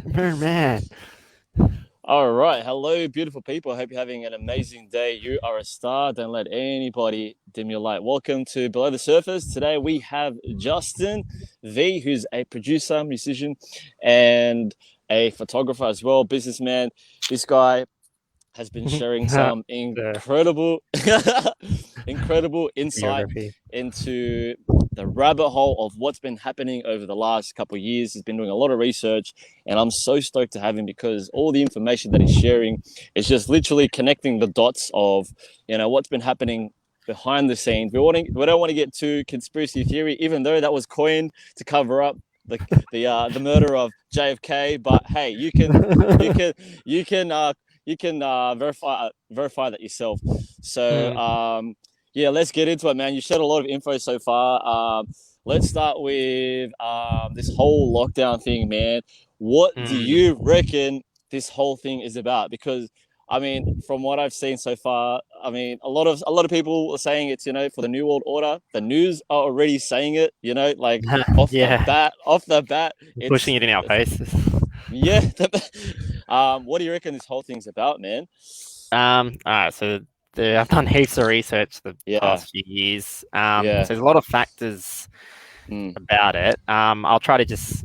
Man. All right. Hello, beautiful people. I hope you're having an amazing day. You are a star. Don't let anybody dim your light. Welcome to Below the Surface. Today we have Justin V, who's a producer, musician, and a photographer as well, businessman. This guy has been sharing some The incredible, incredible insight geography. into the rabbit hole of what's been happening over the last couple of years. He's been doing a lot of research, and I'm so stoked to have him because all the information that he's sharing is just literally connecting the dots of what's been happening behind the scenes. We don't want to get too conspiracy theory, even though that was coined to cover up the murder of JFK. But hey, you can you can verify that yourself. So Mm, yeah, let's get into it, man. You shared a lot of info so far. Let's start with this whole lockdown thing, man. What do mm. you reckon this whole thing is about? Because I mean, from what I've seen so far, I mean, a lot of people are saying it's for the New World Order. The news are already saying it. Like Yeah, off the bat, pushing it's it in our faces. yeah. What do you reckon this whole thing's about, man? All right, so I've done heaps of research the Yeah, past few years. So yeah, there's a lot of factors mm, about it. I'll try to just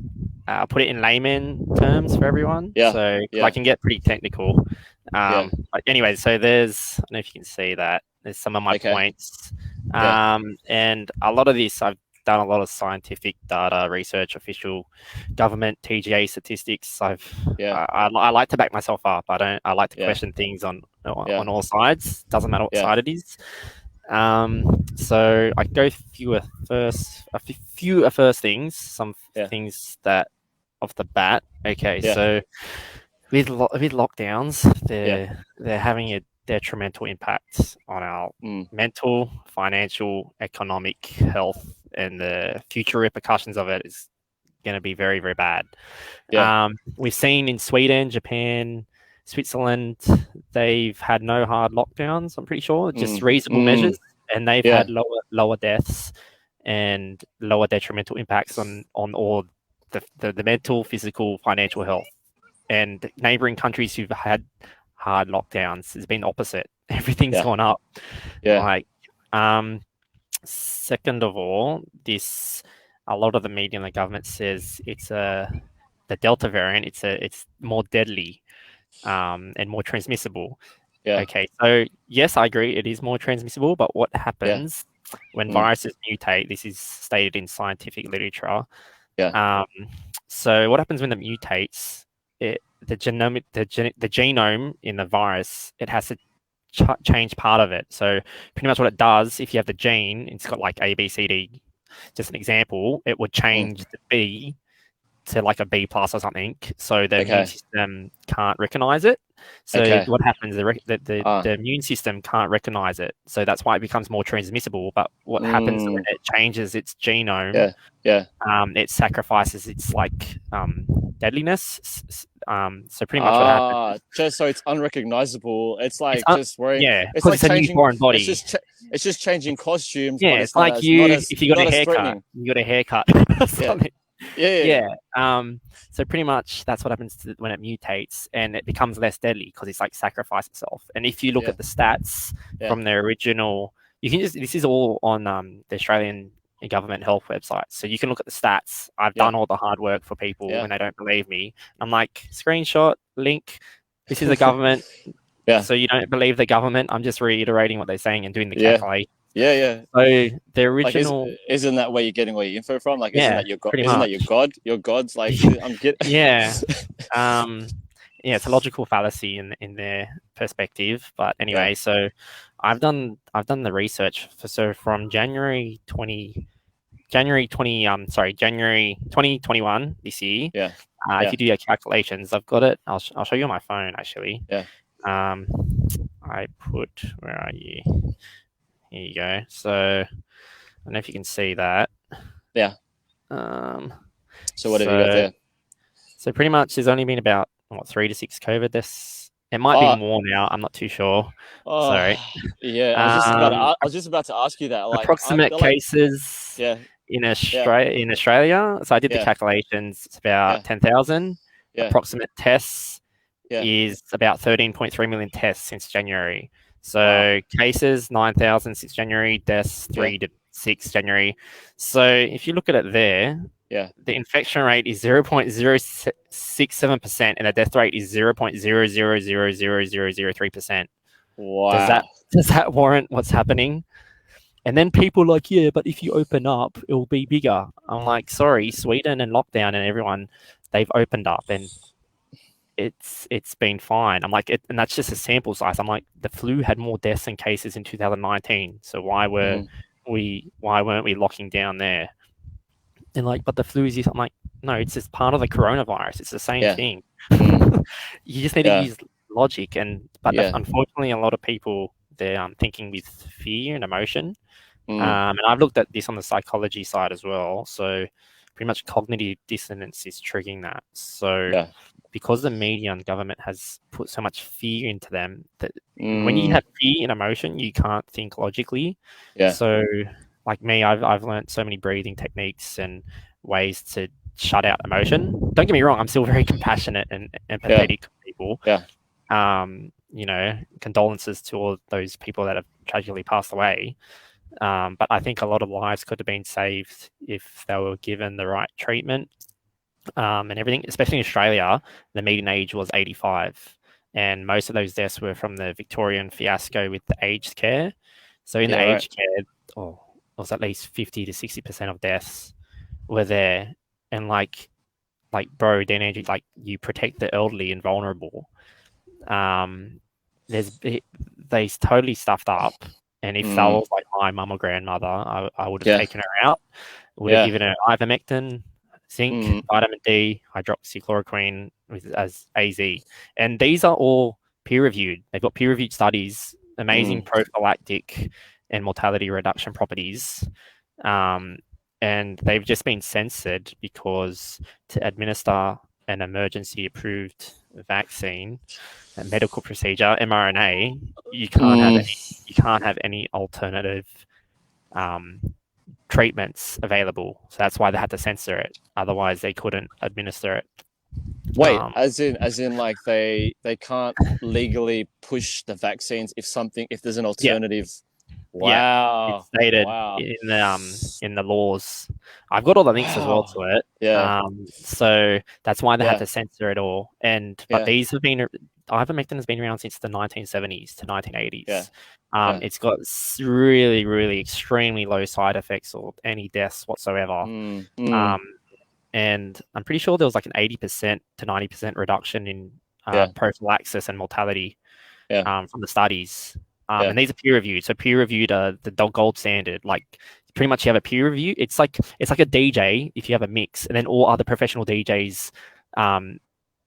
put it in layman terms for everyone, yeah, so because I yeah, can get pretty technical. yeah. But anyway, so I don't know if you can see that. There's some of my Okay, points, yeah, and a lot of this I've done a lot of scientific data research, official government TGA statistics. yeah, I like to back myself up. I like to yeah, question things yeah, on all sides. Doesn't matter what yeah, side it is. So I go few first things, some yeah, things that off the bat. Okay, yeah, so with lockdowns, yeah, they're having a detrimental impact on our mm, mental, financial, economic health, and the future repercussions of it is going to be very, very bad. yeah, We've seen in Sweden, Japan, Switzerland, they've had no hard lockdowns. I'm pretty sure, just reasonable measures, and they've yeah, had lower deaths and lower detrimental impacts on all the mental, physical, financial health. And neighboring countries who've had hard lockdowns has been opposite. Everything's yeah, gone up. yeah, Like, um, second of all, this a lot of the media and the government says the Delta variant. It's more deadly and more transmissible. yeah, Okay, so yes, I agree, it is more transmissible. But what yeah, happens when mm, viruses mutate? This is stated in scientific literature. yeah, Um, so what happens when it mutates? The genome in the virus, it has to change part of it. So pretty much what it does, if you have the gene, it's got like A, B, C, D. Just an example, it would mm, change the B to like a B plus or something, so the immune okay, system can't recognize it. So okay, what happens? The ah, immune system can't recognize it, so that's why it becomes more transmissible. But what happens when mm, it changes its genome? yeah, yeah, It sacrifices its like deadliness. So pretty much what happens? just so it's unrecognizable. It's It's like just worrying. yeah, It's because like it's a new changing. foreign It's body. just it's just changing costumes, Yeah, but it's it's like not you as if you got not a as haircut, threatening. you got a haircut or Yeah, something. yeah, yeah, yeah, Yeah. So pretty much that's what happens when it mutates, and it becomes less deadly because it's like sacrifice itself. And if you look yeah, at the stats yeah, from the original, you can just this is all on the Australian government health website, so you can look at the stats. I've yeah, done all the hard work for people yeah. when they don't believe me. I'm like screenshot link. This is the government, Yeah, so you don't believe the government. I'm just reiterating what they're saying and doing the yeah, calculation. yeah, yeah. So the Like, original, isn't that where you're getting all your info from? Like, yeah, pretty Isn't that your much. god? Your god's like, I'm get. Yeah. Um, yeah, it's a logical fallacy in their perspective. But Yeah, anyway, so I've done the research for so from January 2021 this year. yeah, If yeah, you do your calculations, I've got it. I'll show you on my phone actually. yeah, Um, I put where are you? Here you go. So I don't know if you can see that. yeah. Um, So what have you got so there? So pretty much there's only been about what 3 to 6 COVID deaths. It might be Oh, more now. I'm not too sure. Sorry. oh, yeah. Um, I was just about to ask you that. Like, aren't approximate there like, cases yeah, in yeah, Australia. So I did the yeah, calculations. It's about yeah, 10,000. Yeah. approximate tests Yeah. is about 13.3 million tests since January. So Wow. cases 9,000 since January, deaths 3 to 6 January. So if you look at it there, Yeah. the infection rate is 0.067% and the death rate is 0.0000003%. Wow. Does that warrant what's happening? And then people are like, yeah, but if you open up, it will be bigger. I'm like, sorry, Sweden and lockdown and everyone, they've opened up and it's been fine. I'm like, and that's just a sample size. I'm like, the flu had more deaths and cases in 2019. So why weren't we locking down there? And like, but the flu is just, I'm like, no, it's just part of the coronavirus. It's the same Yeah. thing. Mm. You just need to Yeah. use logic. But Yeah. unfortunately, a lot of people, they're thinking with fear and emotion. Mm. And I've looked at this on the psychology side as well. So pretty much cognitive dissonance is triggering that. So Yeah. because the media and government has put so much fear into them that when you Mm. have fear and emotion, you can't think logically. Yeah. So like me, I've learned so many breathing techniques and ways to shut out emotion. Don't get me wrong, I'm still very compassionate and empathetic to people. Yeah. You know, condolences to all those people that have tragically passed away. But I think a lot of lives could have been saved if they were given the right treatment and everything. Especially in Australia, the median age was 85, and most of those deaths were from the Victorian fiasco with the aged care. So in the aged care, it was at least 50 to 60% of deaths were there, and like bro, then like you protect the elderly and vulnerable. They totally stuffed up. And if that was like my mum or grandmother, I would have taken her out. Would have given her ivermectin, zinc, vitamin D, hydroxychloroquine as AZ. And these are all peer reviewed. They've got peer reviewed studies, amazing prophylactic and mortality reduction properties. And they've just been censored because to administer an emergency approved vaccine, a medical procedure, mRNA, you can't have any alternative treatments available. So that's why they had to censor it. Otherwise, they couldn't administer it. Wait, as in like they can't legally push the vaccines if there's an alternative. Yeah. Wow. Yeah, it's stated in the laws. I've got all the links as well to it. Yeah. So that's why they had to censor it all. But these have been ivermectin has been around since the 1970s to 1980s. Yeah. It's got really, really extremely low side effects or any deaths whatsoever. And I'm pretty sure there was like an 80% to 90% reduction in prophylaxis and mortality from the studies. And these are peer reviewed. So peer reviewed are the gold standard. Like pretty much you have a peer review. It's like a DJ if you have a mix, and then all other professional DJs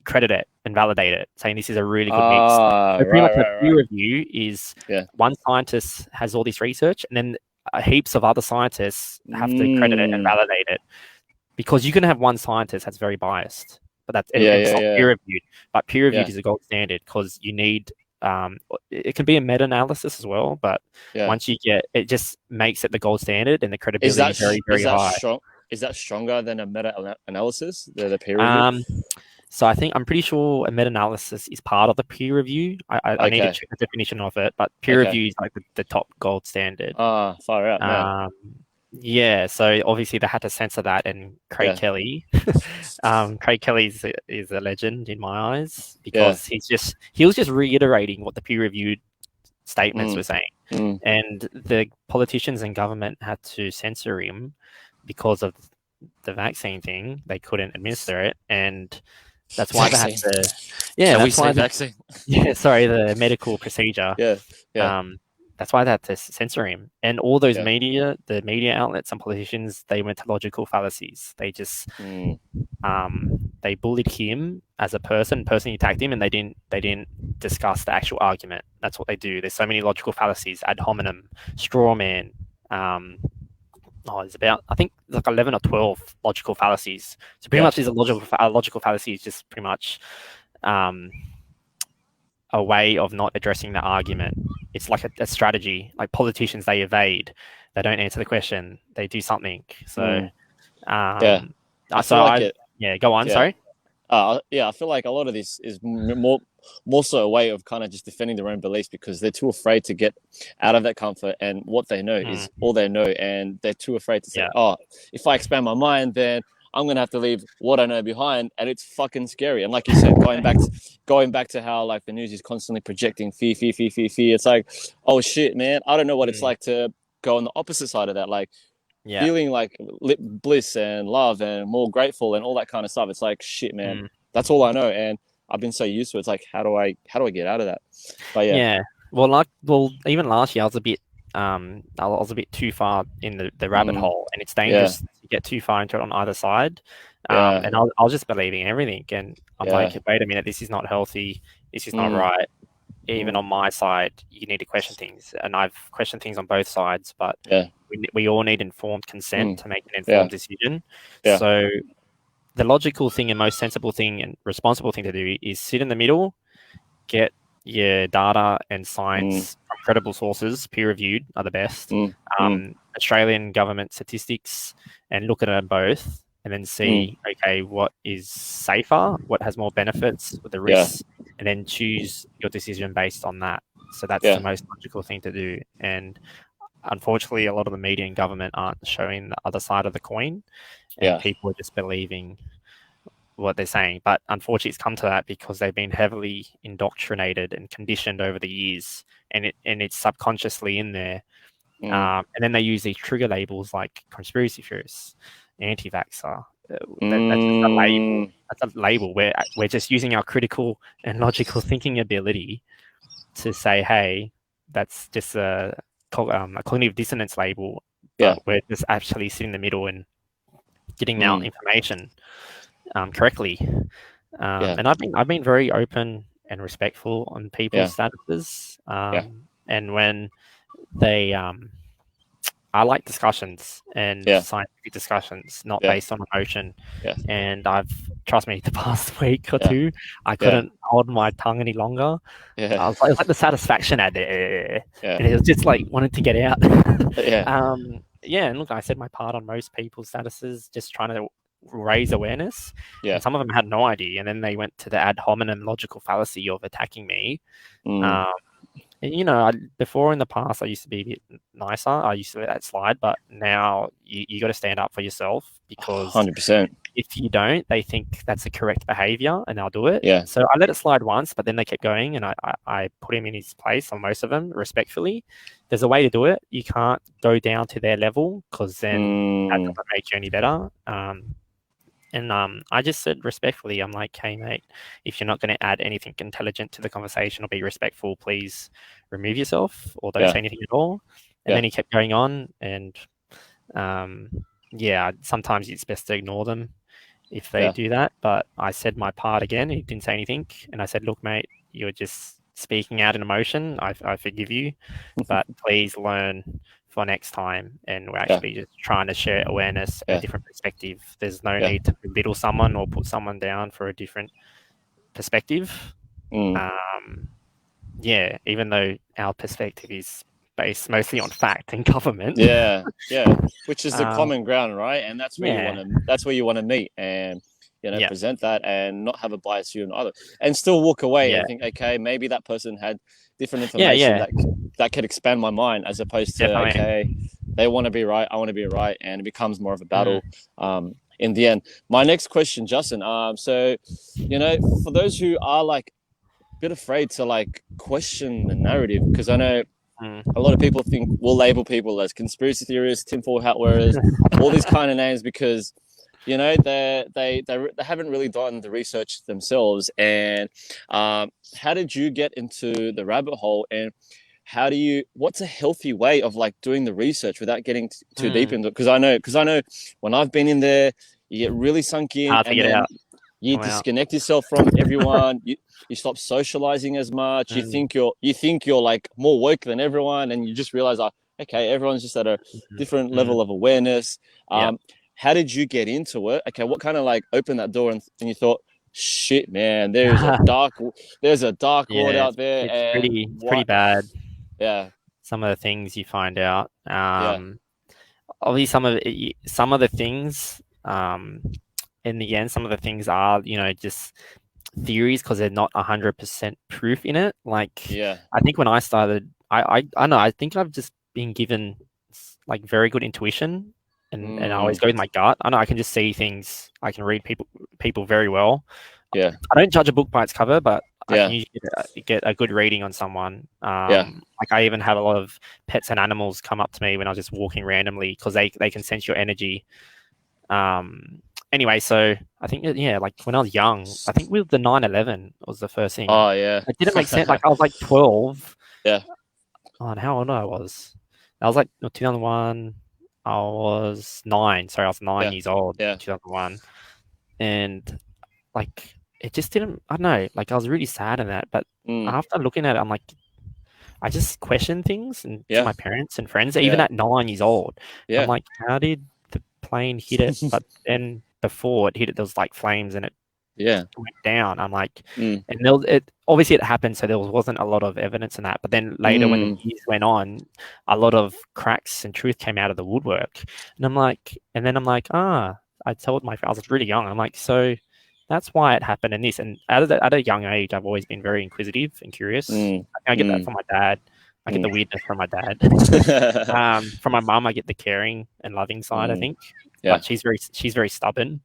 credit it and validate it, saying this is a really good mix. So pretty much a peer review is one scientist has all this research, and then heaps of other scientists have to credit it and validate it. Because you can have one scientist that's very biased, but that's it's not peer reviewed. But peer reviewed is a gold standard because you need. It can be a meta-analysis as well, but once you get it, just makes it the gold standard, and the credibility is very, very high. Is that stronger than a meta-analysis? The peer review. So I'm pretty sure a meta-analysis is part of the peer review. I need to check the definition of it, but peer review is like the top gold standard. Far out, man. Yeah, so obviously they had to censor that, and Craig Kelly, Craig Kelly is a legend in my eyes because he was just reiterating what the peer-reviewed statements were saying, and the politicians and government had to censor him because of the vaccine thing. They couldn't administer it, and that's why they had to. Yeah, vaccine. Yeah, sorry, the medical procedure. Yeah. That's why they had to censor him. And all those the media outlets and politicians, they went to logical fallacies. They just they bullied him as a person, personally attacked him, and they didn't discuss the actual argument. That's what they do. There's so many logical fallacies, ad hominem, straw man. It's about, I think, like 11 or 12 logical fallacies. So pretty much these are logical fallacies, just pretty much a way of not addressing the argument. It's like a strategy. Like politicians, they evade. They don't answer the question. They do something. So, go on. Sorry. Yeah, I feel like a lot of this is more so a way of kind of just defending their own beliefs because they're too afraid to get out of that comfort, and what they know Mm, is all they know, and they're too afraid to say, yeah. "Oh, if I expand my mind, then I'm gonna have to leave what I know behind," and it's fucking scary. And like you said, going back to how like the news is constantly projecting fear, fear, fear, fear, fear. It's like, oh shit, man, I don't know what it's Mm, like to go on the opposite side of that, like yeah. feeling like bliss and love and more grateful and all that kind of stuff. It's like shit, man. Mm, That's all I know, and I've been so used to it. It's like how do I get out of that? But yeah, yeah. Well, even last year I was a bit too far in the rabbit mm, hole, and it's yeah, dangerous to get too far into it on either side. yeah, And I was just believing everything, and I'm yeah, like, wait a minute, this is not healthy. This is not mm, right. Even mm, on my side, you need to question things, and I've questioned things on both sides, but yeah, we all need informed consent mm, to make an yeah, informed decision. yeah, So the logical thing and most sensible thing and responsible thing to do is sit in the middle, get your data and mm, science from credible sources, peer reviewed are the best. mm, mm, Australian government statistics, and look at them both, and then mm, see, okay, what is safer, what has more benefits with the yeah, risks, and then choose your decision based on that. So that's the yeah, most logical thing to do. And unfortunately, a lot of the media and government aren't showing the other side of the coin, and yeah, people are just believing what they're saying. But unfortunately, it's come to that because they've been heavily indoctrinated and conditioned over the years, and it's subconsciously in there. mm, And then they use these trigger labels like conspiracy theorists, anti-vaxxer. That's just a label. mm, That's a label. We're just using our critical and logical thinking ability to say, hey, that's just a cognitive dissonance label, yeah, but we're just actually sitting in the middle and getting out mm, information correctly. yeah, And I've been very open and respectful on yeah, people's statuses. yeah, And when they I like discussions and yeah, scientific discussions, not yeah, based on emotion. yeah, And trust me, the past week or yeah, two, I yeah, couldn't hold my tongue any longer. yeah, It was like the satisfaction ad there, yeah, and it was just like wanted to get out. yeah, Yeah, and look, I said my part on most people's statuses, just trying to raise awareness, yeah, and some of them had no idea, and then they went to the ad hominem logical fallacy of attacking me. mm, Um, and, before in the past, I used to be a bit nicer. I used to let that slide, but now you got to stand up for yourself, because 100%, if you don't, they think that's the correct behavior and they'll do it. yeah, So I let it slide once, but then they kept going, and I put him in his place on most of them respectfully. There's a way to do it. You can't go down to their level, because then that mm, doesn't make you any better. And I just said respectfully, I'm like, hey, mate, if you're not going to add anything intelligent to the conversation or be respectful, please remove yourself or don't yeah, say anything at all. And yeah, then he kept going on. And um, yeah, sometimes it's best to ignore them if they yeah, do that. But I said my part again. He didn't say anything. And I said, look, mate, you're just speaking out in emotion. I forgive you, but please learn for next time. And we're yeah, actually just trying to share awareness and a yeah, different perspective. There's no yeah, need to belittle someone or put someone down for a different perspective. mm, Um, yeah, even though our perspective is based mostly on fact and government. yeah, yeah, which is the uh, common ground, right? And yeah, that's where you want to meet and, yeah, present that and not have a bias view on either, and still walk away yeah, and think, okay, maybe that person had different yeah, information yeah, that could expand my mind, as opposed to, definitely. okay, they want to be right, I want to be right, and it becomes more of a Mm, battle in the end. My next question, Justin, so, for those who are like a bit afraid to like question the narrative, because I know mm. a lot of people think we'll label people as conspiracy theorists, tinfoil hat wearers, all these kind of names, because they haven't really done the research themselves. And how did you get into the rabbit hole? And what's a healthy way of like doing the research without getting too deep Mm. into it? Because I know when I've been in there, you get really sunk in, Hard to and get then out. you Come out. disconnect yourself from everyone. You stop socializing as much. You Mm, think you're like more woke than everyone, and you just realize, like, okay, everyone's just at a mm, different mm. level of awareness. Yeah. How did you get into it? Okay, what kind of like opened that door, and you thought, shit, man, there's a dark world Yeah, out there, and it's pretty what? bad. Yeah, Some of the things you find out. yeah, Obviously, some of the things. in the end, some of the things are, just theories because they're not 100% proof in it. Like, Yeah. I think when I started, I don't know, I think I've just been given like very good intuition, and I always go with my gut. I know I can just see things. I can read people very well. Yeah. I don't judge a book by its cover, but I Yeah. can usually get a good reading on someone. Yeah. Like I even had a lot of pets and animals come up to me when I was just walking randomly because they can sense your energy. Anyway, so I think like when I was young, I think with the 9/11 was the first thing. Oh yeah. It didn't make sense. Like I was like 12. Yeah. Oh, and how old I was? I was like 2001. I was 9. Sorry, I was 9 years old Yeah. in 2001, and like it just didn't. I don't know. Like I was really sad in that, but after looking at it, I'm like, I just question things and to my parents and friends, even at 9 years old. I'm like, how did the plane hit it? But then before it hit it, there was like flames and it went down. I'm like, and it obviously it happened, so there wasn't a lot of evidence in that. But then later, when the years went on, a lot of cracks and truth came out of the woodwork, and I'm like, I told I was really young. I'm like, so that's why it happened in this. And at a young age, I've always been very inquisitive and curious. I get that from my dad. I get the weirdness from my dad. From my mum, I get the caring and loving side, I think. Yeah. But she's very stubborn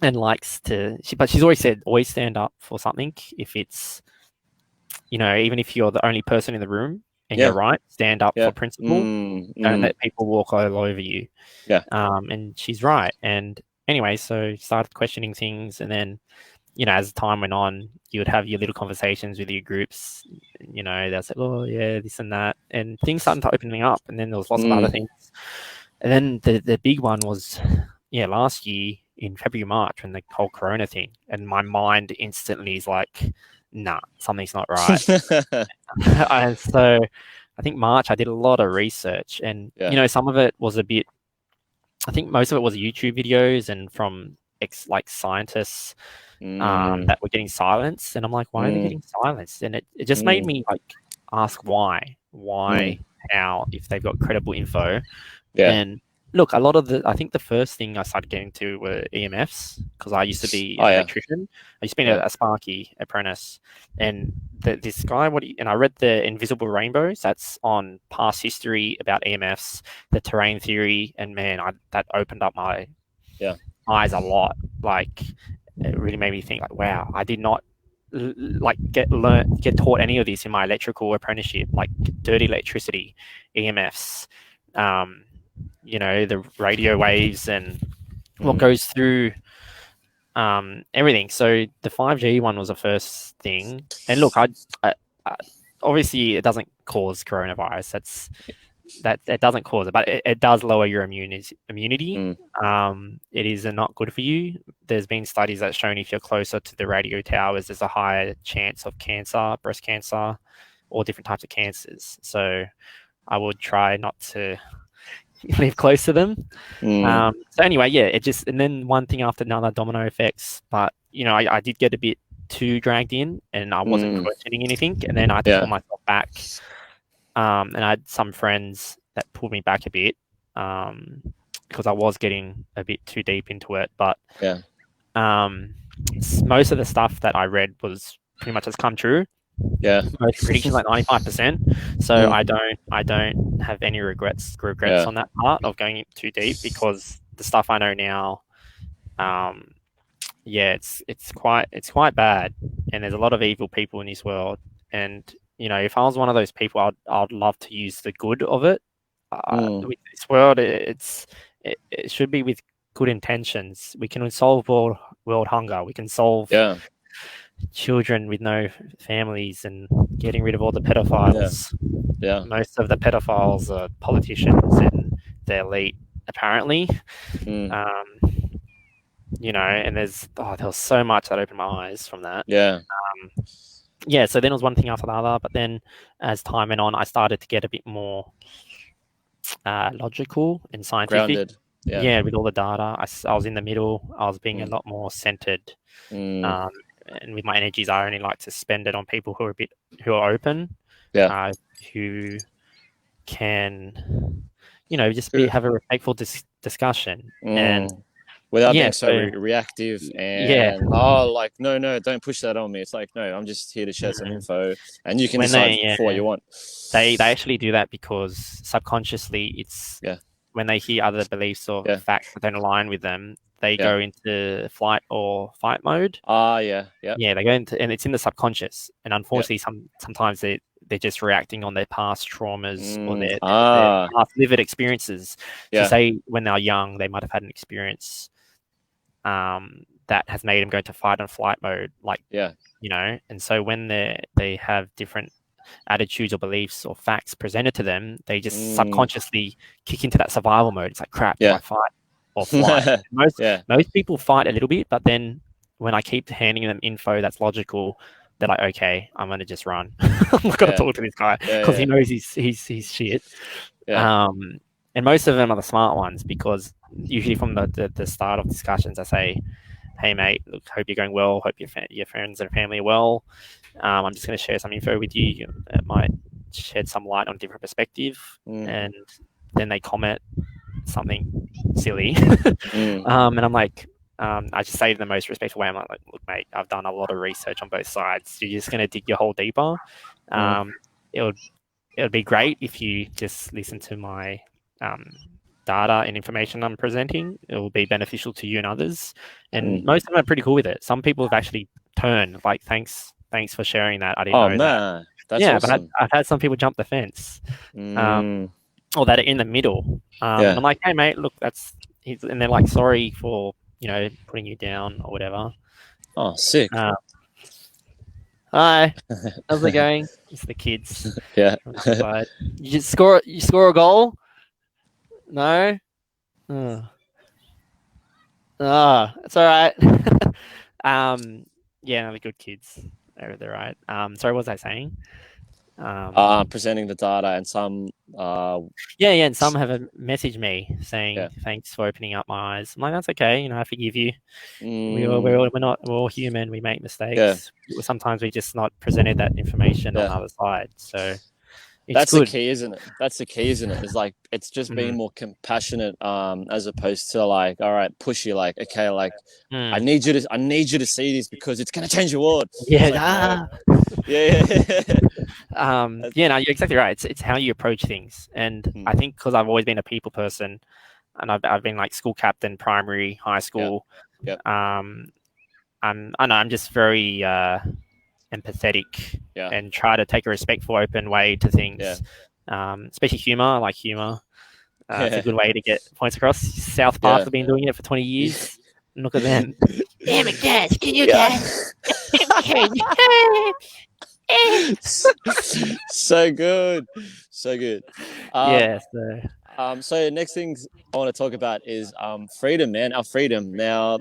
and likes to. But she's always said, always stand up for something. If it's, even if you're the only person in the room and you're right, stand up for principle. Don't let people walk all over you. Yeah. And she's right. And anyway, so started questioning things, and then, as time went on, you would have your little conversations with your groups. They'll say, "Oh, yeah, this and that," and things started opening up. And then there was lots of other things. And then the big one was, last year in February, March, when the whole Corona thing, and my mind instantly is like, "Nah, something's not right." So I think March, I did a lot of research, and some of it was a bit. I think most of it was YouTube videos and from scientists that were getting silenced, and I'm like, why are they getting silenced? And it just made me like ask why, how, if they've got credible info. And look, I think the first thing I started getting to were EMFs, because I used to be an electrician. I used to be a Sparky apprentice, and this guy, and I read the Invisible Rainbows. That's on past history about EMFs, the terrain theory, and man, that opened up my eyes a lot. Like it really made me think, like, wow, I did not get taught any of this in my electrical apprenticeship, like dirty electricity, EMFs. The radio waves and what goes through everything. So the 5G one was the first thing. And look, I obviously it doesn't cause coronavirus. That doesn't cause it, but it does lower your immunity. It is not good for you. There's been studies that's shown if you're closer to the radio towers, there's a higher chance of cancer, breast cancer, or different types of cancers. So I would try not to live close to them. So anyway, and then one thing after another, domino effects. But I did get a bit too dragged in, and I wasn't questioning anything, and then I had to pull myself back. And I had some friends that pulled me back a bit because I was getting a bit too deep into it. But most of the stuff that I read was pretty much has come true. Most predictions like 95%. So I don't have any regrets on that part of going too deep, because the stuff I know now, it's quite bad, and there's a lot of evil people in this world. And if I was one of those people, I'd love to use the good of it. With this world, it should be with good intentions. We can solve world hunger. We can solve children with no families and getting rid of all the pedophiles. Most of the pedophiles are politicians and the elite, apparently. And there was so much that opened my eyes from that. So then it was one thing after the other, but then as time went on, I started to get a bit more logical and scientific. Grounded. With all the data. I was in the middle. I was being a lot more centered. And with my energies, I only like to spend it on people who are open, who can, just have a respectful discussion. And without Yeah, being so so reactive yeah, and like no, don't push that on me. It's like no, I'm just here to share some mhm. info, and you can when decide they for what you want. they actually do that because subconsciously it's Yeah, when they hear other beliefs or yeah, facts that don't align with them, they yeah. go into flight or fight mode. Ah, yeah, yeah, Yeah, they go into, and it's in the subconscious. And yeah. unfortunately, sometimes they're just reacting on their past traumas or their Ah, past vivid experiences. So, yeah, say when they're young, they might have had an experience that has made them go into fight and flight mode, like yeah. And so when they have different attitudes or beliefs or facts presented to them, they just Mm, subconsciously kick into that survival mode. It's like, crap, do I yeah, fight or flight? Most yeah, most people fight a little bit, but then when I keep handing them info that's logical, they're like, okay, I'm gonna just run. I'm not gonna yeah, talk to this guy yeah, because he yeah, knows he's shit. yeah. Um, and most of them are the smart ones because usually from the start of discussions, I say, hey mate, look, hope you're going well. Hope your friends and family are well. I'm just going to share some info with you that might shed some light on a different perspective. Mm, And then they comment something silly, mm, and I'm like, I just say to the most respectful way, I'm like, look, mate, I've done a lot of research on both sides. You're just going to dig your hole deeper. mm, Um, it would it would be great if you just listen to my um, data and information I'm presenting. It will be beneficial to you and others. And mm. most of them are pretty cool with it. Some people have actually turned, like, thanks for sharing that. I didn't Oh know that. man, that's Yeah, but awesome. I've had some people jump the fence, Mm, or that are in the middle. And yeah. I'm like, hey mate, look, and they're like, sorry for putting you down or whatever. Oh, sick. Uh, Hi, how's it going? It's the kids Yeah. from the side. You score a goal? No. Oh. It's all right. Yeah, no, they're good kids. They're right. Sorry, what was I saying? Presenting the data and some Yeah, and some have messaged me saying yeah. thanks for opening up my eyes. I'm like, that's okay. I forgive you. Mm, We're all human. We make yeah, mistakes. Sometimes we just not presented that information on yeah. the other side. So it's That's the good. key, isn't it? That's the key, isn't it? It's like it's just being Mm, more compassionate, as opposed to like, all right, pushy, like, okay, like mm. I need you to see this because it's gonna change your world. It's Yeah. like, no. Yeah, yeah. Yeah, no, you're exactly right. It's how you approach things, and Mm, I think because I've always been a people person, and I've been like school captain, primary, high yeah, school. yeah, Um, I know I'm just very empathetic yeah, and try to take a respectful, open way to yeah, things. Especially humor. I like humor. It's a yeah, good way to get points across. South Park yeah. have been doing it for 20 years. Look at them. Damn it, guys! Can you Yeah. guys? So good. So good. Um, Yeah. So. so next things I want to talk about is freedom, man. Our freedom. Now,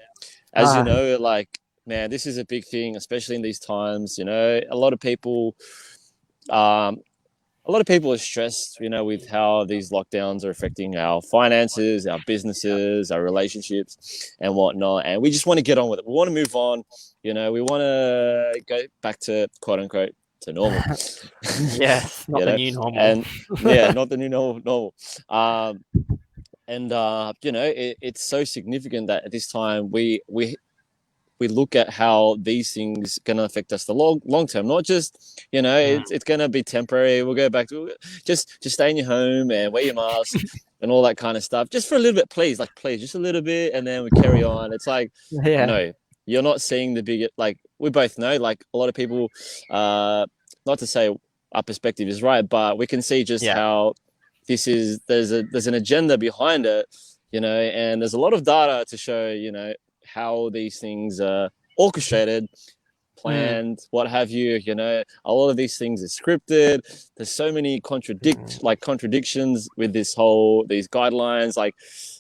as you Ah. know, like, man, this is a big thing, especially in these times. A lot of people um are stressed, with how these lockdowns are affecting our finances, our businesses, our relationships, and whatnot. And we just want to get on with it. We want to move on. We want to go back to quote unquote to normal. Yes, not you the know, new normal. and yeah, not the new normal. Um, and it's so significant that at this time we look at how these things gonna affect us the long term, not just Mm, it's gonna be temporary. We'll go back to just stay in your home and wear your mask and all that kind of stuff, just for a little bit, please, just a little bit, and then we carry on. It's like, yeah, no, you're not seeing the bigger. Like, we both know, like, a lot of people, not to say our perspective is right, but we can see just yeah, how there's an agenda behind it, and there's a lot of data to show, how these things are orchestrated, mm, planned, what have you. A lot of these things are scripted. There's so many contradictions with these guidelines. Like,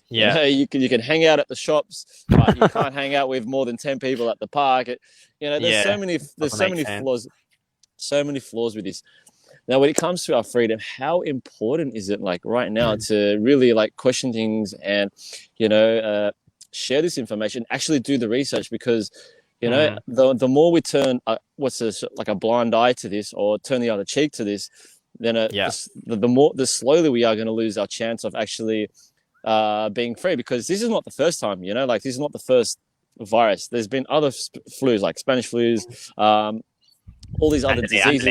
yeah. you can hang out at the shops, but you can't hang out with more than 10 people at the park. There's so Yeah, many there's doesn't so make many sense. flaws, with this. Now, when it comes to our freedom, how important is it, like, right now, to really, like, question things and, share this information, actually do the research? Because, Mm, the more we turn, what's this, like, a blind eye to this, or turn the other cheek to this, then yeah, the slowly we are going to lose our chance of actually being free, because this is not the first time, like this is not the first virus. There's been other flus, like Spanish flus, all these other diseases.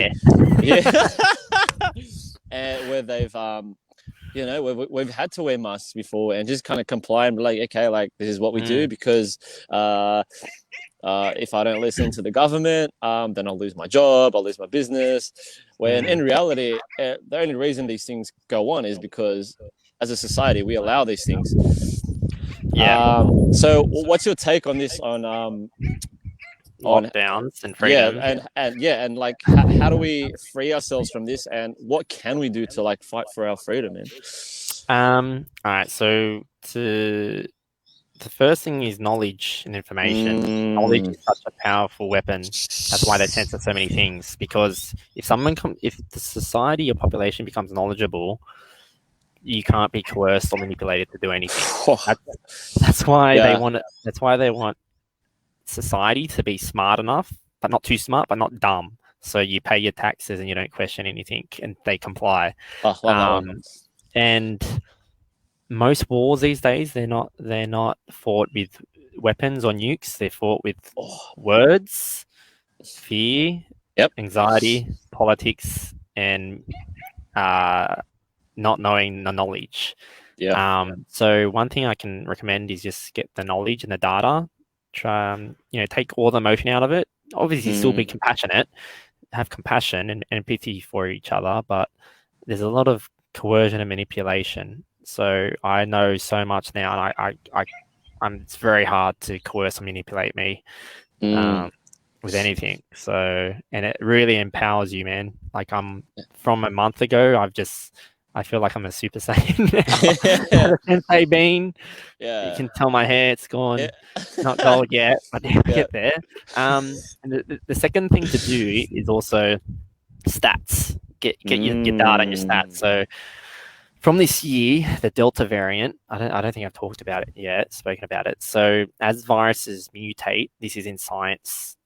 Yeah. And where they've, we've had to wear masks before and just kind of comply and be like, okay, like this is what we do, because if I don't listen to the government, then I'll lose my job, I'll lose my business. When in reality, the only reason these things go on is because as a society, we allow these things. Yeah. So what's your take on this, on lockdowns and freedom? And like, how do we free ourselves from this, and what can we do to like fight for our freedom, man? All right, so the first thing is knowledge and information. Knowledge is such a powerful weapon. That's why they censor so many things, because if the society or population becomes knowledgeable, you can't be coerced or manipulated to do anything. That's why they want society to be smart enough, but not too smart, but not dumb. So you pay your taxes and you don't question anything, and they comply. And most wars these days, they're not fought with weapons or nukes. They're fought with words, fear, anxiety, politics, and not knowing the knowledge. So one thing I can recommend is just get the knowledge and the data. Try, take all the emotion out of it. Obviously, still be compassionate, have compassion and empathy for each other, but there's a lot of coercion and manipulation. So I know so much now, and it's very hard to coerce and manipulate me with anything. So, and it really empowers you, man. Like from a month ago, I feel like I'm a Super Saiyan now. Sensei bean. You can tell my hair, it's gone. Not gold yet, but I'll get there. And the second thing to do is also stats. Get your data and your stats. So from this year, the Delta variant, I don't think I've spoken about it. So as viruses mutate, this is in science,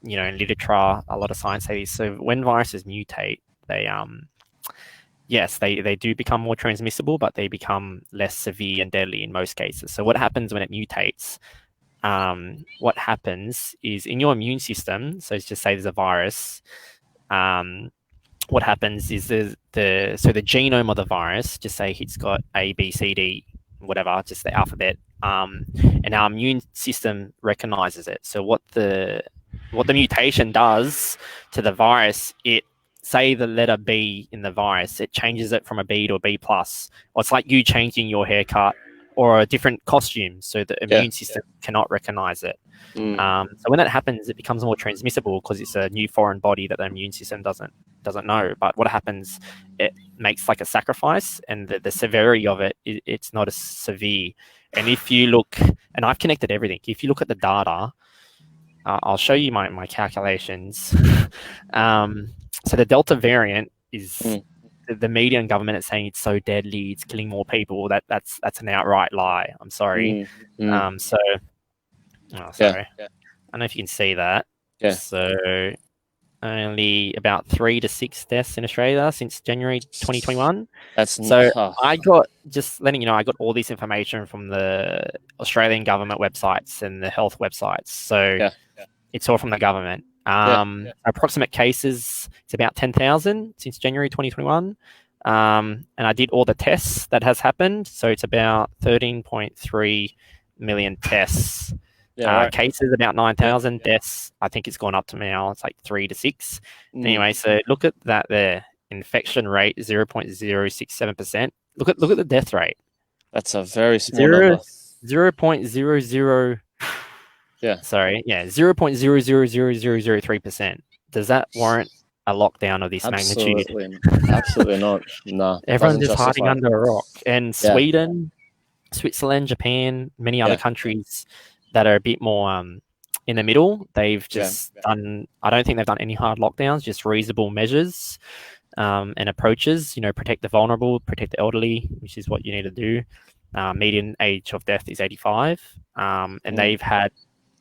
in literature, a lot of science say this. So when viruses mutate, they yes, they do become more transmissible, but they become less severe and deadly in most cases. So what happens when it mutates? What happens is in your immune system, so let's just say there's a virus, what happens is the genome of the virus, just say it's got A, B, C, D, whatever, just the alphabet, and our immune system recognizes it. So what the mutation does to the virus, say the letter B in the virus, it changes it from a B to a B plus. Or it's like you changing your haircut or a different costume, so the immune system cannot recognize it. So when that happens, it becomes more transmissible because it's a new foreign body that the immune system doesn't know. But what happens, it makes like a sacrifice, and the severity of it's not as severe. And if you look, and I've connected everything, if you look at the data, I'll show you my calculations. So the Delta variant is the media and government is saying it's so deadly, it's killing more people. That's an outright lie. I'm sorry. Sorry. I don't know if you can see that. So only about 3 to 6 deaths in Australia since January 2021. I got, just letting you know, I got all this information from the Australian government websites and the health websites. So it's all from the government. Approximate cases, it's about 10,000 since January 2021. And I did all the tests that has happened. So it's about 13.3 million tests. Cases about 9,000. Deaths, I think it's gone up to now, it's like 3 to 6. Anyway, so look at that there. Infection rate 0.067%. Look at the death rate. That's a very small number. 0.00 0.000003%. Does that warrant a lockdown of this magnitude? Absolutely not. No. Everyone's just hiding under a rock. And Sweden, Switzerland, Japan, many other countries that are a bit more in the middle, they've just done, I don't think they've done any hard lockdowns, just reasonable measures and approaches, protect the vulnerable, protect the elderly, which is what you need to do. Median age of death is 85. And they've had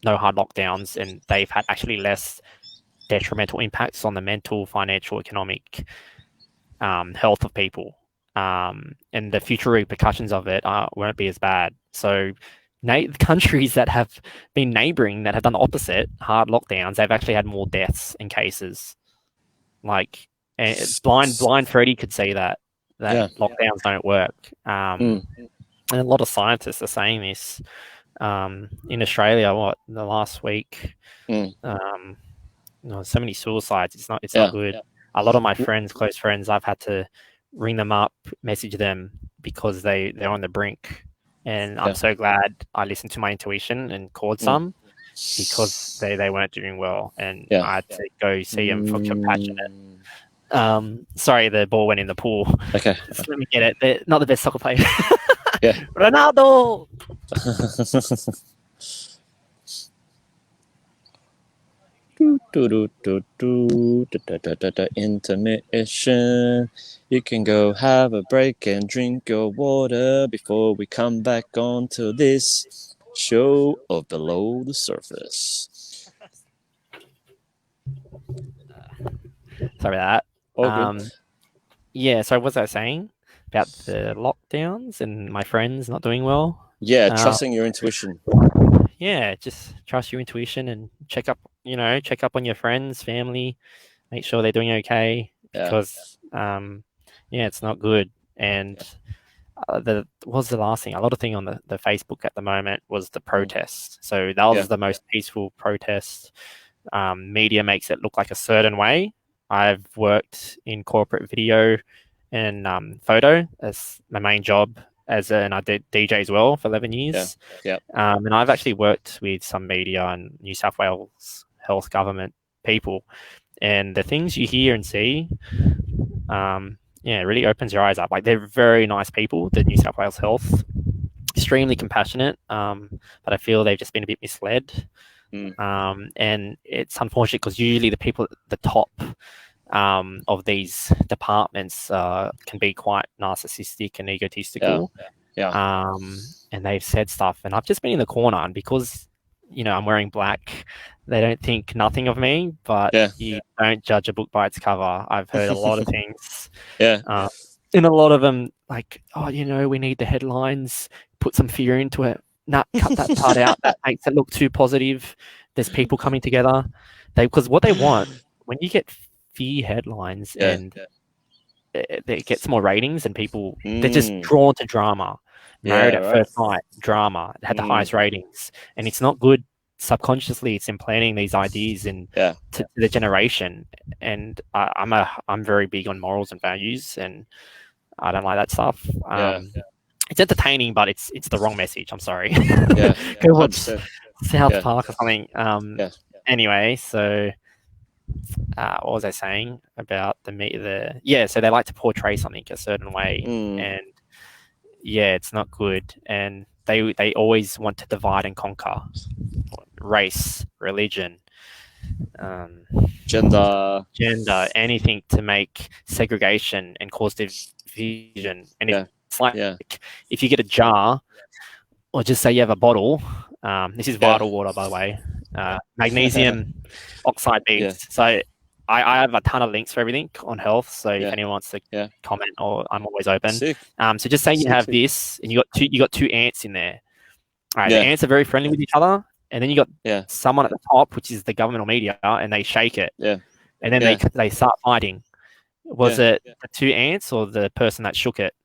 no hard lockdowns, and they've had actually less detrimental impacts on the mental, financial, economic health of people. and the future repercussions of it won't be as bad. So countries that have been neighboring that have done the opposite, hard lockdowns, they've actually had more deaths and cases. Like, and blind Freddy could see that lockdowns don't work. And a lot of scientists are saying this. In Australia, the last week, so many suicides. It's not good. A lot of my close friends, I've had to ring them up, message them because they're on the brink. And I'm so glad I listened to my intuition and called some because they weren't doing well, and I had to go see them for compassionate. Sorry, the ball went in the pool. Okay. Just let me get it. They're not the best soccer player. Yeah. Ronaldo. Intermission. You can go have a break and drink your water before we come back onto this show of Below the Surface. Sorry about that. Okay. Yeah, so what was I saying about the lockdowns and my friends not doing well? Yeah, trusting your intuition. Yeah, just trust your intuition and check up on your friends, family, make sure they're doing okay, because it's not good. And what was the last thing? A lot of thing on the Facebook at the moment was the protests. So that was the most peaceful protest. Media makes it look like a certain way. I've worked in corporate video and photo as my main job, and I did DJ as well for 11 years. And I've actually worked with some media and New South Wales health government people, and the things you hear and see, it really opens your eyes up. Like, they're very nice people, the New South Wales Health, extremely compassionate, but I feel they've just been a bit misled. And it's unfortunate because usually the people at the top of these departments can be quite narcissistic and egotistical. And they've said stuff, and I've just been in the corner, and because I'm wearing black, they don't think nothing of me, but you don't judge a book by its cover. I've heard a lot of things. And a lot of them, like, we need the headlines, put some fear into it. Nah, cut that part out. That makes it look too positive. There's people coming together. Because what they want, when you get fear headlines and it gets more ratings, and people, they're just drawn to drama. Married at First Sight, drama. It had the highest ratings. And it's not good. Subconsciously, it's implanting these ideas to the generation. And I'm very big on morals and values, and I don't like that stuff. It's entertaining, but it's the wrong message. I'm sorry. Go watch South Park or something. Anyway, so what was I saying about so they like to portray something a certain way, and it's not good. And they always want to divide and conquer. Race, religion, gender, anything to make segregation and cause division. And it's like, if you get a jar, or just say you have a bottle, this is vital water, by the way, magnesium oxide beads. So I have a ton of links for everything on health. So if anyone wants to comment, or I'm always open. So just say you have this, and you got two ants in there. All right, the ants are very friendly with each other. And then you got someone at the top, which is the government or media, and they shake it. And then they start fighting. Was it the two ants or the person that shook it?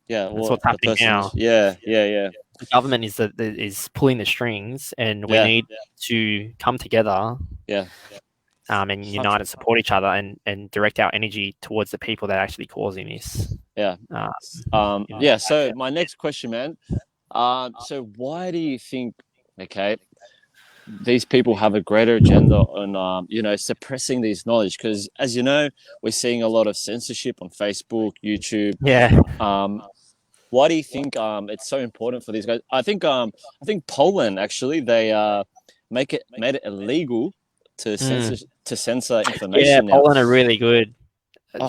That's what's happening now. The government is pulling the strings, and we need to come together. And unite and support each other, and direct our energy towards the people that are actually causing this. So my next question, man. So why do you think these people have a greater agenda on suppressing this knowledge? Because, as you know, we're seeing a lot of censorship on Facebook, YouTube. Why do you think it's so important for these guys? I think Poland, actually, they made it illegal to censor information. Poland are really good.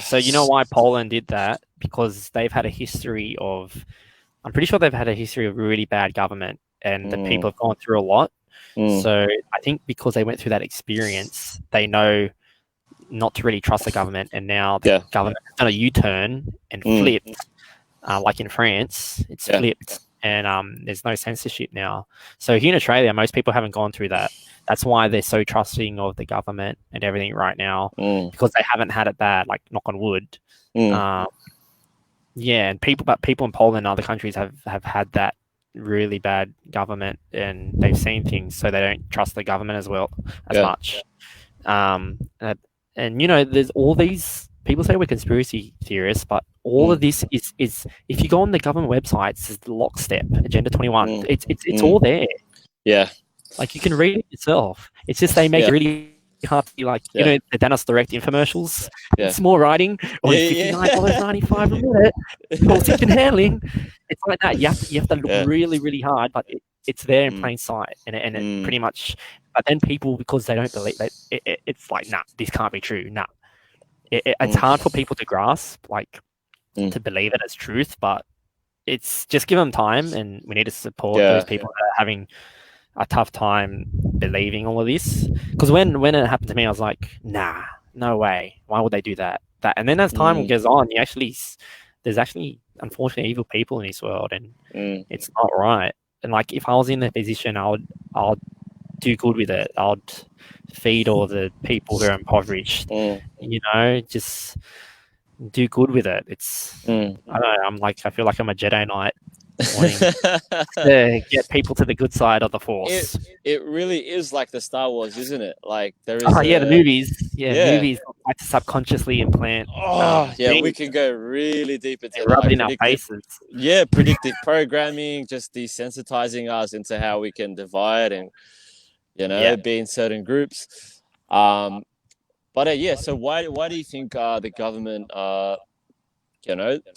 So you know why Poland did that? Because they've had a history of, I'm pretty sure they've had a history of really bad government, and the people have gone through a lot. So I think because they went through that experience, they know not to really trust the government, and now the Yeah. government has done a U-turn and flipped, like in France, it's flipped, and there's no censorship now. So here in Australia, most people haven't gone through that. That's why they're so trusting of the government and everything right now, because they haven't had it bad. Like, knock on wood. Yeah, and people in Poland and other countries have had that really bad government, and they've seen things, so they don't trust the government as much. And you know, there's all these people say we're conspiracy theorists, but all of this is if you go on the government websites, it's the lockstep Agenda 21. It's all there. Yeah, like you can read it yourself. It's just they make it really hard to be like, you know, the Dennis Direct infomercials. It's more writing, or $59.95 a minute, or tip and handling. It's like that. You have to look really, really hard, but it's there in plain sight, and it pretty much. But then people, because they don't believe that, it's like, nah, this can't be true. Nah, it's hard for people to grasp, like to believe it as truth. But it's just give them time, and we need to support those people that are having a tough time believing all of this. Because when it happened to me, I was like, nah, no way. Why would they do that? And then as time goes on, there's actually unfortunately evil people in this world, and it's not right. And like, if I was in that position, I'll do good with it. I'd feed all the people who are impoverished. You know, just do good with it. It's I don't know. I feel like I'm a Jedi Knight, wanting to get people to the good side of the Force. It really is like the Star Wars, isn't it? Like there is. The movies. Movies like to subconsciously implant. We can go really deep into rub it in our faces. Yeah, predictive programming, just desensitizing us into how we can divide and be in certain groups. So why do you think the government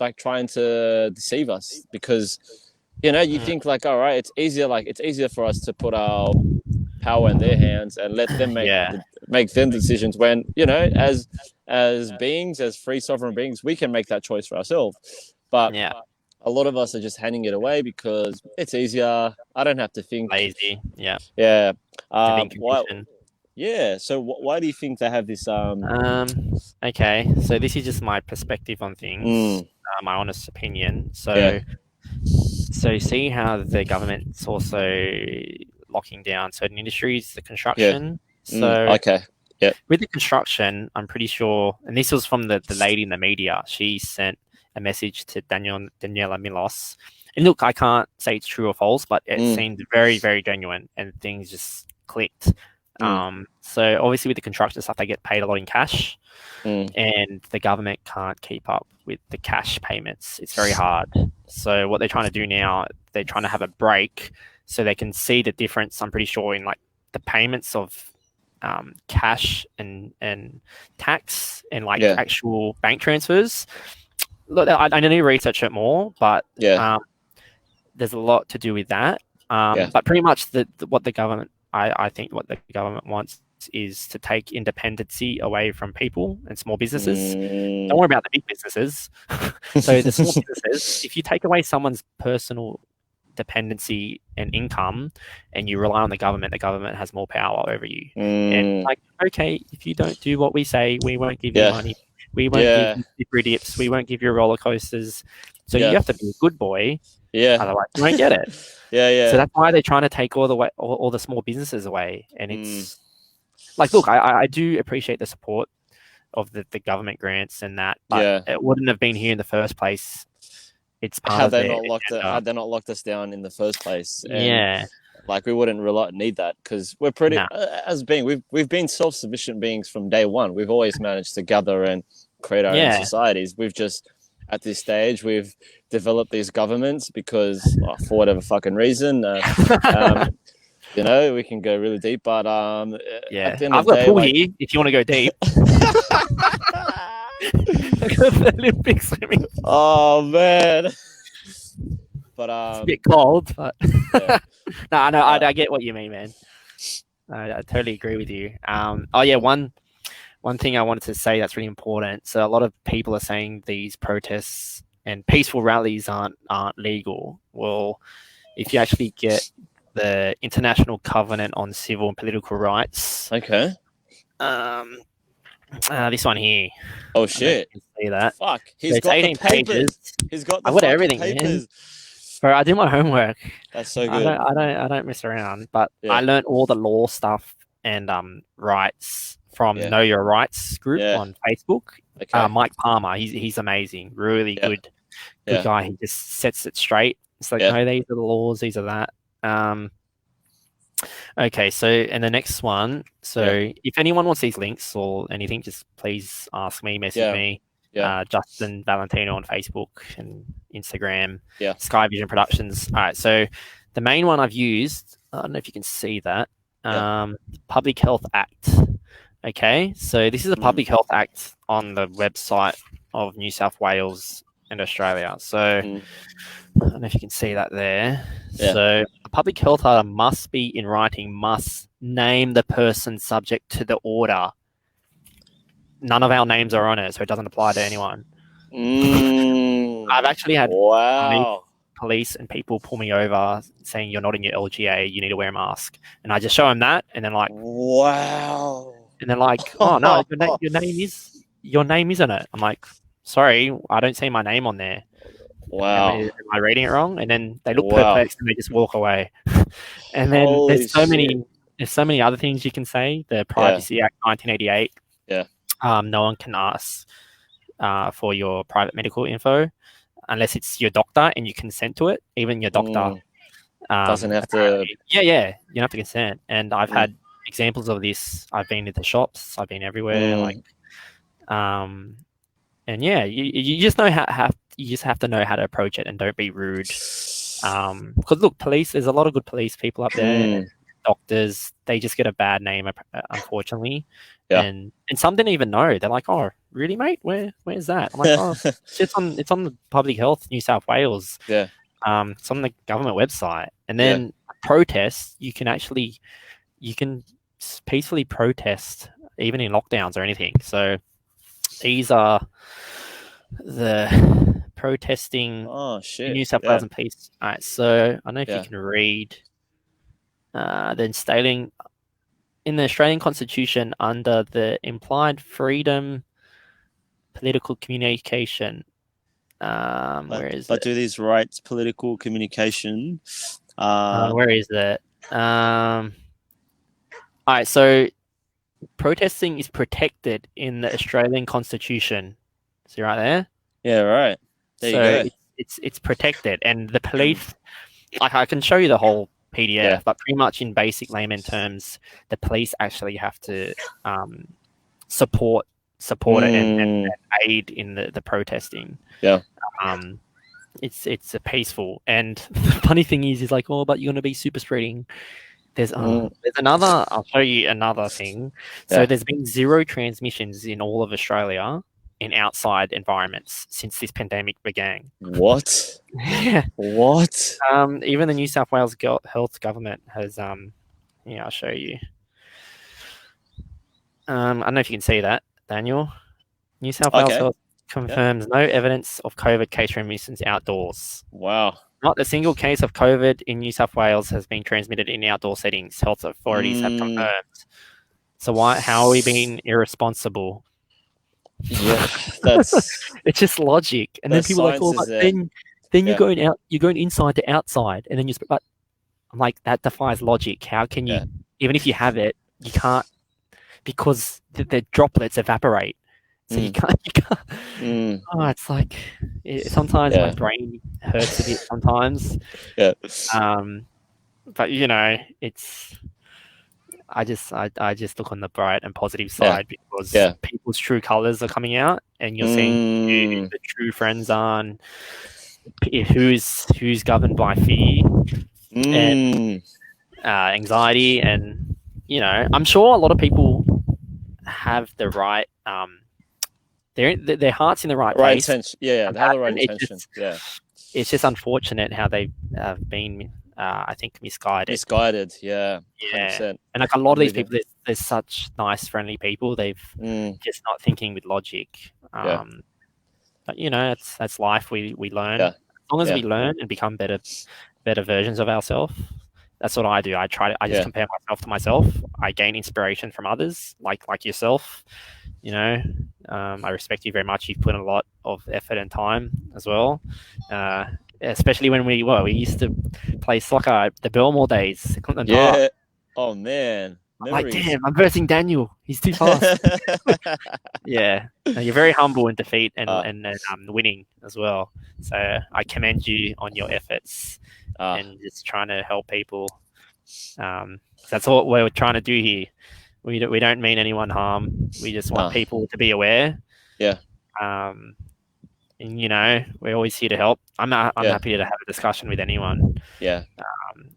like trying to deceive us? Because you think like, all right, it's easier for us to put our power in their hands and let them make them decisions, when as beings, as free sovereign beings, we can make that choice for ourselves. But a lot of us are just handing it away because it's easier. I don't have to think. Lazy. So why do you think they have this? Okay, so this is just my perspective on things, my honest opinion. So see how the government's also locking down certain industries, the construction. With the construction, I'm pretty sure, and this was from the lady in the media. She sent a message to Daniela Milos. And look, I can't say it's true or false, but it seemed very, very genuine, and things just clicked. So obviously with the construction stuff, they get paid a lot in cash, and the government can't keep up with the cash payments. It's very hard. So what they're trying to do now, they're trying to have a break so they can see the difference, I'm pretty sure, in like the payments of cash and tax and like actual bank transfers. Look, I need to research it more, but there's a lot to do with that. But pretty much what the government, I think what the government wants is to take independency away from people and small businesses. Don't worry about the big businesses. So the small businesses, if you take away someone's personal dependency and income and you rely on the government has more power over you. And like, okay, if you don't do what we say, we won't give you money. We won't give you free dips. We won't give you roller coasters. So you have to be a good boy. Otherwise you won't get it. So that's why they're trying to take all the small businesses away. And it's like, look, I do appreciate the support of the government grants and that, but it wouldn't have been here in the first place. It's part had they not locked us down in the first place. And like we wouldn't really need that, because we're pretty as being we've been self-sufficient beings from day one. We've always managed to gather and create our own societies. We've just, at this stage, we've developed these governments because for whatever fucking reason, we can go really deep. But at the end I've got a pool here if you want to go deep. The Olympic swimming. Oh man. But it's a bit cold, but I get what you mean, man. I totally agree with you. One thing I wanted to say that's really important. So a lot of people are saying these protests and peaceful rallies aren't legal. Well, if you actually get the International Covenant on Civil and Political Rights, This one here. Oh I don't know if shit! you can see that. Fuck, So he's it's got the 18 papers. pages. He's got the I've got fucking everything, man. papers. Bro, I did my homework. That's so I good. don't mess around. But Yeah. I learned all the law stuff and rights from Yeah. Know Your Rights group Yeah. on Facebook. Okay. Mike Palmer, he's amazing. Really Yeah. good Yeah. guy. He just sets it straight. It's like, Yeah. no, these are the laws, these are that. Okay, so and the next one. So if anyone wants these links or anything, just please ask me, message me. Yeah. Justin Valentino on Facebook and Instagram. Yeah. Sky Vision Productions. All right, so the main one I've used, I don't know if you can see that. Public Health Act. Okay, so this is a Public Health Act on the website of New South Wales and Australia. So I don't know if you can see that there. Yeah. So a public health order must be in writing, must name the person subject to the order. None of our names are on it, so it doesn't apply to anyone. I've actually had police and people pull me over saying you're not in your LGA, you need to wear a mask. And I just show them that, and then like, wow. And they're like, oh no, your name isn't it? I'm like, sorry, I don't see my name on there. Wow. Am I reading it wrong? And then they look perplexed and they just walk away. And then there's so many other things you can say. The Privacy Act 1988. Yeah. No one can ask for your private medical info unless it's your doctor and you consent to it. Even your doctor doesn't have to. Yeah, you don't have to consent. And I've had examples of this. I've been to the shops. I've been everywhere. And yeah, you just know you just have to know how to approach it and don't be rude. Because look, police, there's a lot of good police people up there. Doctors, they just get a bad name, unfortunately. Yeah. And some didn't even know. They're like, "Oh, really, mate? Where's that?" I'm like, "Oh, it's on the Public Health New South Wales. Yeah. It's on the government website." And then protests, you can peacefully protest even in lockdowns or anything. So these are the protesting in New South Wales and peace. All right, so I don't know if you can read. Then stating in the Australian Constitution under the implied freedom political communication. Where is it? But do these rights political communication? Where is it? All right, so protesting is protected in the Australian Constitution. See right there? Yeah, right. There you go. It's protected, and the police. Like I can show you the whole PDF, but pretty much in basic layman terms, the police actually have to support it and aid in the protesting. Yeah. It's a peaceful, and the funny thing is like, oh, but you're gonna be super spreading. There's another. I'll show you another thing. So there's been 0 transmissions in all of Australia in outside environments since this pandemic began. What? Yeah. What? Even the New South Wales health government has I'll show you. I don't know if you can see that, Daniel. New South Wales Health confirms no evidence of COVID case transmissions outdoors. Wow. Not a single case of COVID in New South Wales has been transmitted in outdoor settings. Health authorities have confirmed. So how are we being irresponsible? Yeah, that's it's just logic. And then people are like, oh, but then you're going inside to outside, and then but I'm like, that defies logic. How can you, even if you have it, you can't, because the droplets evaporate. So you can't. Oh, it's like sometimes my brain hurts a bit sometimes. Yeah. But it's. I just look on the bright and positive side because people's true colors are coming out, and you're seeing who the true friends are, and who's governed by fear and anxiety, and I'm sure a lot of people have the right their heart's in the right place. Intention. They have the right intention. It's just unfortunate how they have been. I think misguided. Yeah. 100%. And like a lot of these people, they're such nice, friendly people. They've just not thinking with logic. But that's life. We learn. As long as we learn and become better versions of ourselves, That's what I do. I just compare myself to myself. I gain inspiration from others, like yourself. You know, I respect you very much. You've put in a lot of effort and time as well. Especially when we used to play soccer, the Belmore days, Clinton Park. Yeah. Oh man. I'm like, Memories. damn, I'm versing Daniel. He's too fast. Yeah. No, you're very humble in defeat and winning as well. So I commend you on your efforts and just trying to help people. That's all we're trying to do here. We don't mean anyone harm. We just want people to be aware. Yeah. And you know, we're always here to help. I'm happy to have a discussion with anyone. Yeah.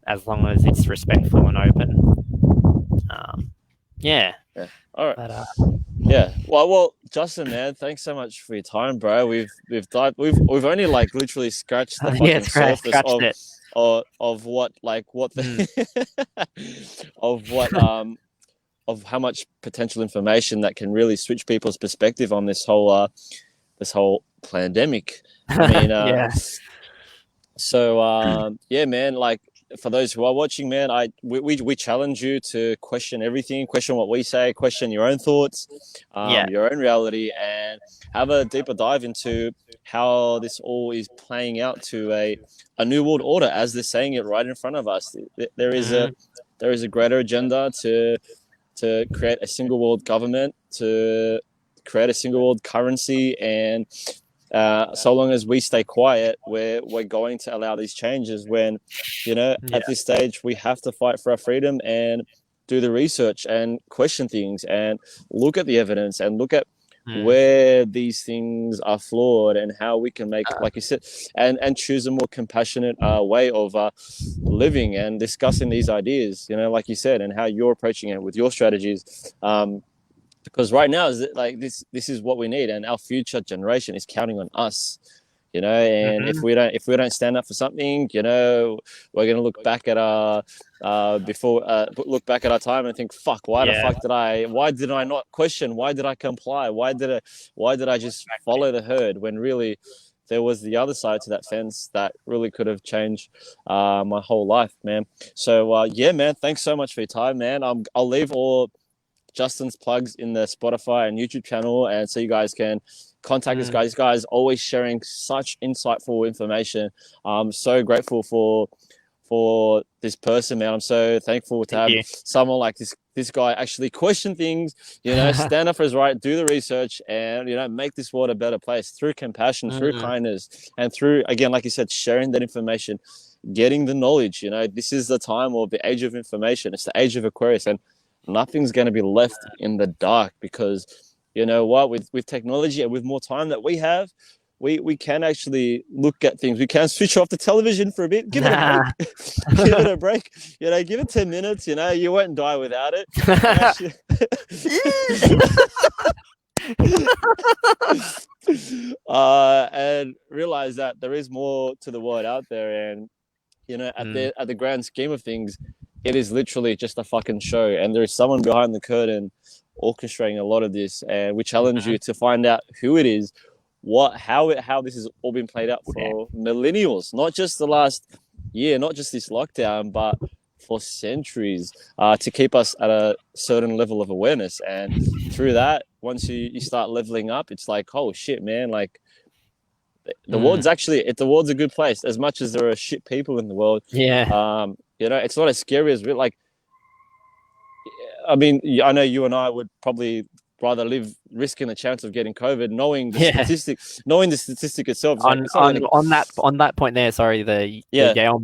As long as it's respectful and open. Yeah. All right. But, yeah. Well, Justin, man, thanks so much for your time, bro. We've only like literally scratched the fucking surface of what of how much potential information that can really switch people's perspective on this whole pandemic. I mean, So yeah, man, like for those who are watching, man, we challenge you to question everything, question what we say, question your own thoughts, your own reality, and have a deeper dive into how this all is playing out to a new world order, as they're saying it right in front of us. There is a greater agenda to create a single world government, to create a single world currency, and so long as we stay quiet, we're going to allow these changes when, at this stage, we have to fight for our freedom and do the research and question things and look at the evidence and look at where these things are flawed and how we can make, like you said, and choose a more compassionate way of living and discussing these ideas, like you said, and how you're approaching it with your strategies. Because right now, this is what we need, and our future generation is counting on us, and if we don't stand up for something, we're going to look back at our time and think, fuck, why did I not question? Why did I comply? Why did I just follow the herd when really there was the other side to that fence that really could have changed my whole life, man. So yeah, man, thanks so much for your time, man. I'll leave all Justin's plugs in the Spotify and YouTube channel, and so you guys can contact this guy. This guy is always sharing such insightful information. I'm so grateful for this person, man. I'm so thankful to have someone like this guy actually question things, stand up for his right, do the research, and make this world a better place through compassion, through kindness, and through, again, like you said, sharing that information, getting the knowledge. This is the time of the age of information. It's the age of Aquarius, and nothing's going to be left in the dark, because with technology and with more time that we have, we can actually look at things. We can switch off the television for a bit, give it a break, give it a break, give it 10 minutes, you won't die without it. And realize that there is more to the world out there, and at the grand scheme of things, it is literally just a fucking show, and there is someone behind the curtain orchestrating a lot of this, and we challenge you to find out who it is, how this has all been played out for millennials, not just the last year, not just this lockdown, but for centuries, to keep us at a certain level of awareness. And through that, once you start leveling up, it's like, oh shit, man, like the world's a good place, as much as there are shit people in the world. It's not as scary as I mean, I know you and I would probably rather live risking the chance of getting COVID, knowing the statistic itself. On that point there, sorry, the Yale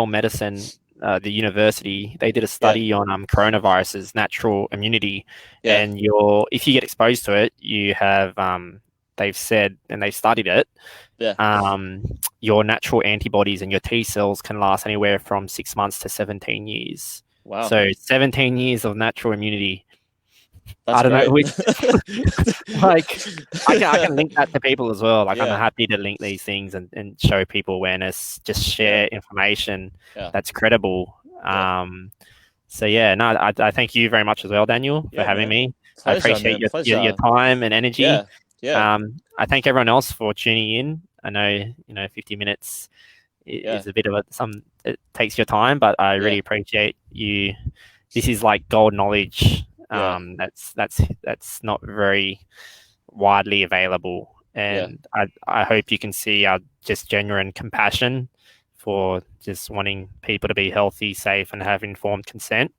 Medicine, the university, they did a study on coronavirus's natural immunity, and if you get exposed to it, you have they've said, and they've studied it, your natural antibodies and your T cells can last anywhere from 6 months to 17 years. Wow. So 17 years of natural immunity. That's I don't know. Like, I can link that to people as well. Like, I'm happy to link these things and show people awareness, just share information that's credible. So yeah, no, I thank you very much as well, Daniel, for having me. Pleasure, I appreciate your time and energy. I thank everyone else for tuning in. I know, 50 minutes is a bit of it takes your time, but I really appreciate you. This is like gold knowledge. That's not very widely available, and I hope you can see our just genuine compassion for just wanting people to be healthy, safe, and have informed consent.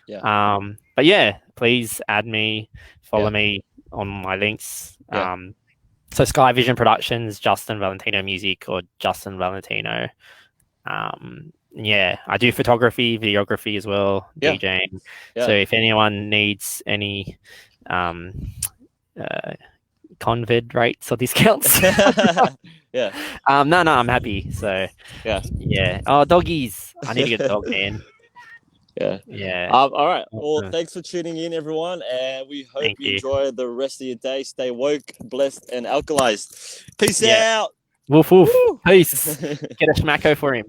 But yeah, please add me, follow me on my links. So Sky Vision Productions, Justin Valentino Music, or Justin Valentino. I do photography, videography as well, DJing. So if anyone needs any convid rates or discounts, no, I'm happy. So oh, doggies, I need to get a dog, man. All right, well, thanks for tuning in, everyone, and we hope you enjoy the rest of your day. Stay woke, blessed, and alkalized. Peace out. Woof woof. Peace. Get a schmacko for him.